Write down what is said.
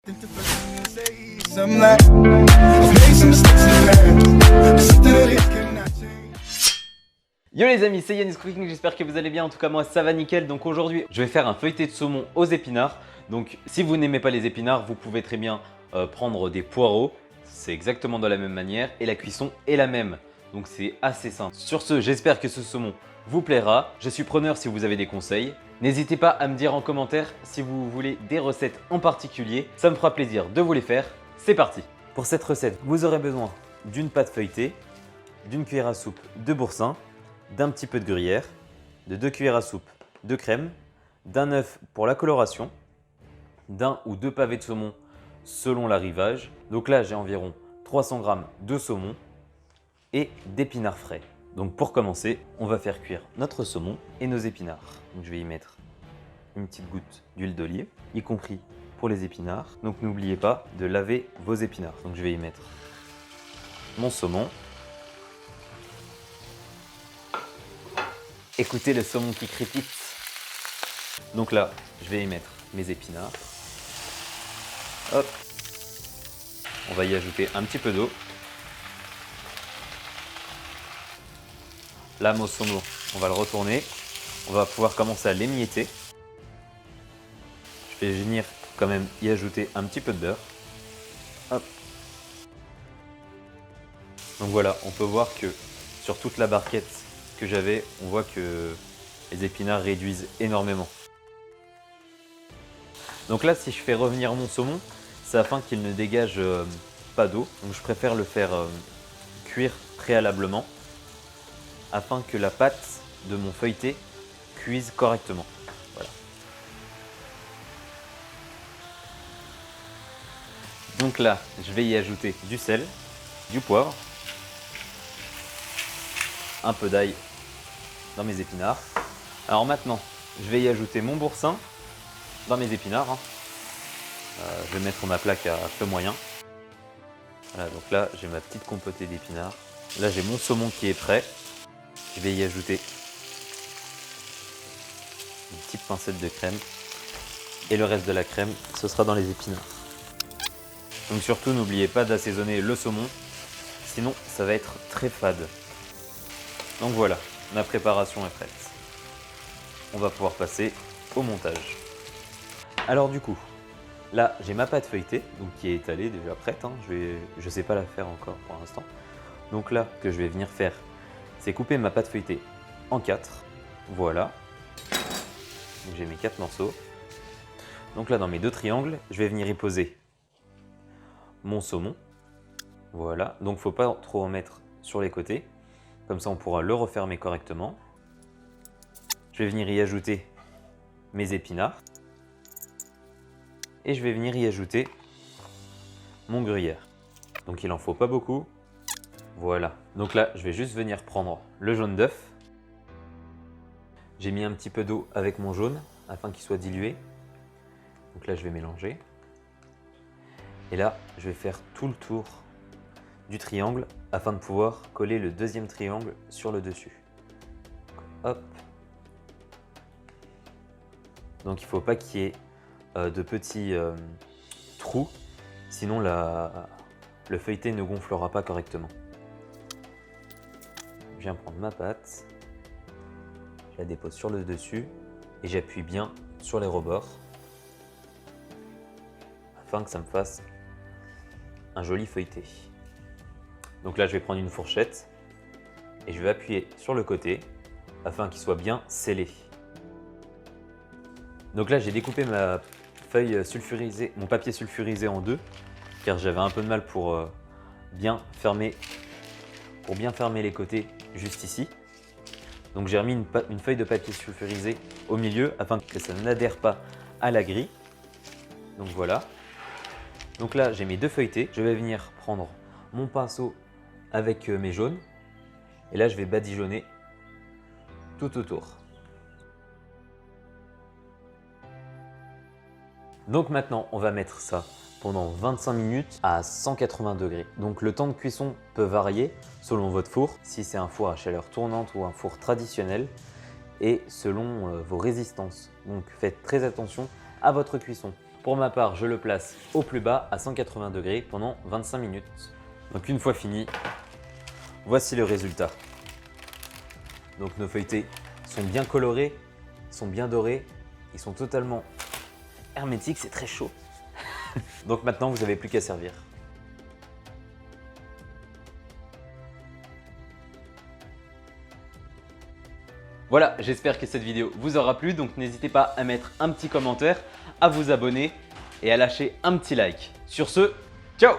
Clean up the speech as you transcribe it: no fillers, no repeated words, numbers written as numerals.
Yo les amis, c'est Yannis Cooking, j'espère que vous allez bien, en tout cas moi ça va nickel. Donc aujourd'hui je vais faire un feuilleté de saumon aux épinards. Donc si vous n'aimez pas les épinards, vous pouvez très bien prendre des poireaux. C'est exactement de la même manière et la cuisson est la même. Donc c'est assez simple. Sur ce, j'espère que ce saumon vous plaira. Je suis preneur si vous avez des conseils. N'hésitez pas à me dire en commentaire si vous voulez des recettes en particulier. Ça me fera plaisir de vous les faire. C'est parti. Pour cette recette, vous aurez besoin d'une pâte feuilletée, d'une cuillère à soupe de boursin, d'un petit peu de gruyère, de 2 cuillères à soupe de crème, d'un œuf pour la coloration, d'un ou deux pavés de saumon selon l'arrivage. Donc là, j'ai environ 300 g de saumon et d'épinards frais. Donc pour commencer, on va faire cuire notre saumon et nos épinards. Donc je vais y mettre une petite goutte d'huile d'olive, y compris pour les épinards. Donc n'oubliez pas de laver vos épinards. Donc je vais y mettre mon saumon. Écoutez le saumon qui crépite. Donc là, je vais y mettre mes épinards. Hop. On va y ajouter un petit peu d'eau. Là, mon saumon, on va le retourner. On va pouvoir commencer à l'émietter. Je vais venir quand même y ajouter un petit peu de beurre. Hop. Donc voilà, on peut voir que sur toute la barquette que j'avais, on voit que les épinards réduisent énormément. Donc là, si je fais revenir mon saumon, c'est afin qu'il ne dégage pas d'eau. Donc je préfère le faire cuire préalablement afin que la pâte de mon feuilleté cuise correctement. Voilà. Donc là, je vais y ajouter du sel, du poivre, un peu d'ail dans mes épinards. Alors maintenant, je vais y ajouter mon boursin dans mes épinards. Je vais mettre ma plaque à feu moyen. Voilà, donc là, j'ai ma petite compotée d'épinards. Là, j'ai mon saumon qui est prêt. Je vais y ajouter une petite pincette de crème. Et le reste de la crème, ce sera dans les épinards. Donc surtout, n'oubliez pas d'assaisonner le saumon, sinon ça va être très fade. Donc voilà, ma préparation est prête. On va pouvoir passer au montage. Alors du coup, là j'ai ma pâte feuilletée, donc qui est étalée déjà prête. Je ne sais pas la faire encore pour l'instant. Donc là, ce que je vais venir faire, c'est couper ma pâte feuilletée en 4. Voilà. Donc j'ai mes 4 morceaux. Donc là, dans mes 2 triangles, je vais venir y poser mon saumon. Voilà. Donc il ne faut pas trop en mettre sur les côtés. Comme ça, on pourra le refermer correctement. Je vais venir y ajouter mes épinards. Et je vais venir y ajouter mon gruyère. Donc il n'en faut pas beaucoup. Voilà. Donc là, je vais juste venir prendre le jaune d'œuf. J'ai mis un petit peu d'eau avec mon jaune afin qu'il soit dilué. Donc là, je vais mélanger. Et là, je vais faire tout le tour du triangle afin de pouvoir coller le deuxième triangle sur le dessus. Hop. Donc il ne faut pas qu'il y ait de petits trous, sinon le feuilleté ne gonflera pas correctement. Je viens prendre ma pâte, je la dépose sur le dessus et j'appuie bien sur les rebords afin que ça me fasse un joli feuilleté. Donc là, je vais prendre une fourchette et je vais appuyer sur le côté afin qu'il soit bien scellé. Donc là, j'ai découpé ma feuille sulfurisée, mon papier sulfurisé en 2, car j'avais un peu de mal pour bien fermer les côtés juste ici. Donc j'ai remis une feuille de papier sulfurisé au milieu afin que ça n'adhère pas à la grille. Donc voilà. Donc là, j'ai mes 2 feuilletés. Je vais venir prendre mon pinceau avec mes jaunes. Et là, je vais badigeonner tout autour. Donc maintenant, on va mettre ça pendant 25 minutes à 180 degrés. Donc le temps de cuisson peut varier selon votre four, si c'est un four à chaleur tournante ou un four traditionnel, et selon vos résistances. Donc faites très attention à votre cuisson. Pour ma part, je le place au plus bas à 180 degrés pendant 25 minutes. Donc une fois fini, voici le résultat. Donc nos feuilletés sont bien colorés, sont bien dorés, ils sont totalement hermétiques, c'est très chaud. Donc maintenant, vous n'avez plus qu'à servir. Voilà, j'espère que cette vidéo vous aura plu, donc n'hésitez pas à mettre un petit commentaire, à vous abonner et à lâcher un petit like. Sur ce, ciao!